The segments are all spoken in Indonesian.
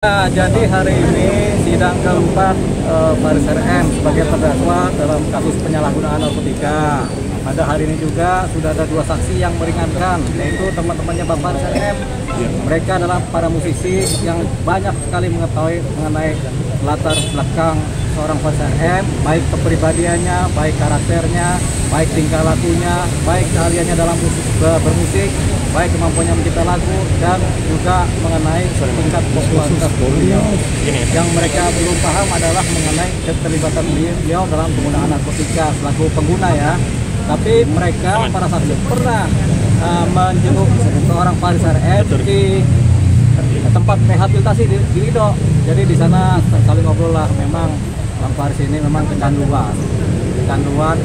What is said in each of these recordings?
Nah, jadi hari ini sidang keempat Faris RM sebagai terdakwa dalam kasus penyalahgunaan narkotika. Pada hari ini juga sudah ada dua saksi yang meringankan, yaitu teman-temannya Bang Faris RM. Mereka adalah para musisi yang banyak sekali mengetahui mengenai latar belakang seorang Faris RM, baik kepribadiannya, baik karakternya, baik tingkah lakunya, baik keahliannya dalam bermusik, baik kemampuannya mencipta lagu, dan juga mengenai tingkat popularitas beliau. Yang mereka belum paham adalah mengenai keterlibatan beliau dalam penggunaan narkotika selaku pengguna ya. Tapi mereka para saksi pernah menjenguk seorang Faris RM di tempat rehabilitasi di Lido. Jadi di sana saling ngobrol lah, memang Bang Faris ini memang kecanduan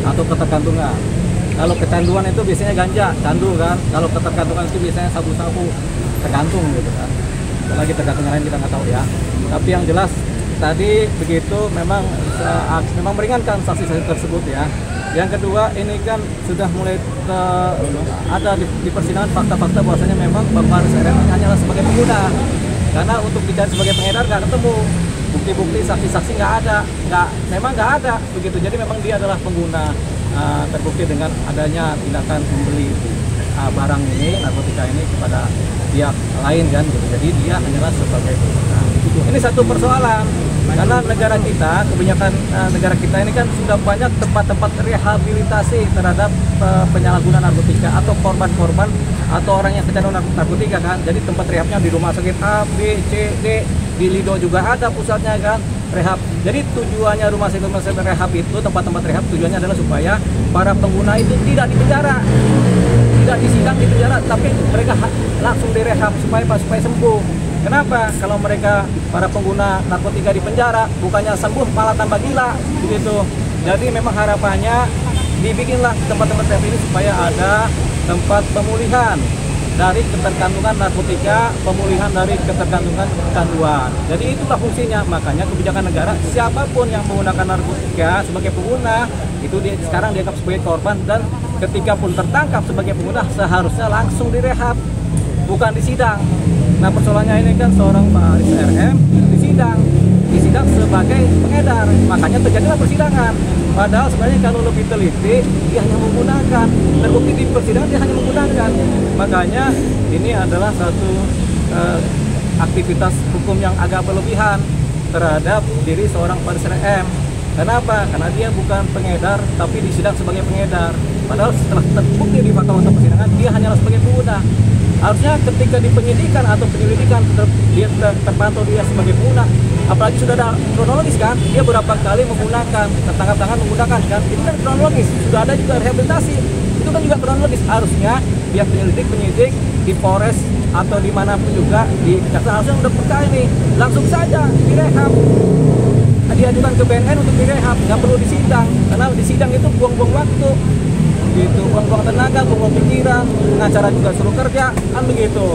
atau ketergantungan. Kalau kecanduan itu biasanya ganja, candu kan. Kalau ketergantungan itu biasanya sabu-sabu, tergantung gitu kan. Lagi tergantung lain kita nggak tahu ya. Tapi yang jelas tadi begitu memang meringankan saksi-saksi tersebut ya. Yang kedua, ini kan sudah mulai ada di persidangan fakta-fakta bahwasanya memang Bang Faris RM hanyalah sebagai pengguna. Karena untuk dicari sebagai pengedar nggak ketemu. Bukti-bukti saksi-saksi memang nggak ada begitu. Jadi memang dia adalah pengguna. Terbukti dengan adanya tindakan membeli barang ini, narkotika ini kepada pihak lain kan gitu. Jadi dia hanyalah sebagai pengguna. Ini satu persoalan karena negara kita, kebanyakan negara kita ini kan sudah banyak tempat-tempat rehabilitasi terhadap penyalahgunaan narkotika atau korban-korban atau orang yang kecanduan narkotika kan. Jadi tempat rehabnya di rumah sakit A, B, C, D, di Lido juga ada pusatnya kan, rehab. Jadi tujuannya rumah sakit rehab itu, tempat-tempat rehab tujuannya adalah supaya para pengguna itu tidak dipenjara, tidak disidang di penjara, tapi mereka langsung direhab supaya sembuh. Kenapa? Kalau mereka para pengguna narkotika di penjara, bukannya sembuh malah tambah gila begitu. Jadi memang harapannya dibikinlah tempat-tempat rehab ini supaya ada tempat pemulihan dari ketergantungan narkotika, pemulihan dari ketergantungan kecanduan. Jadi itulah fungsinya. Makanya kebijakan negara, siapapun yang menggunakan narkotika sebagai pengguna itu sekarang dianggap sebagai korban, dan ketika pun tertangkap sebagai pengguna seharusnya langsung direhab, bukan disidang. Nah, persoalannya ini kan seorang Faris RM disidang sebagai pengedar, makanya terjadilah persidangan. Padahal sebenarnya kalau lebih teliti, dia hanya menggunakan, terbukti di persidangan dia hanya menggunakan. Makanya ini adalah satu aktivitas hukum yang agak berlebihan terhadap diri seorang Faris RM. Kenapa? Karena dia bukan pengedar, tapi disidang sebagai pengedar. Padahal setelah terbukti di fakta-fakta persidangan, dia hanyalah sebagai pengguna. Harusnya ketika di penyidikan atau penyelidikan dia terpantau dia sebagai pengguna, apalagi sudah ada kronologis kan, dia berapa kali menggunakan, tertangkap tangan menggunakan kan, itu kan kronologis. Sudah ada juga rehabilitasi, itu kan juga kronologis. Harusnya pihak penyidik di Polres atau dimanapun juga di Kejaksaan harusnya udah percaya nih, langsung saja direhab, diajukan ke BNN untuk direhab, nggak perlu disidang, karena disidang itu buang-buang waktu gitu, buang-buang tenaga, buang-buang pikiran, pengacara juga suruh kerja kan begitu.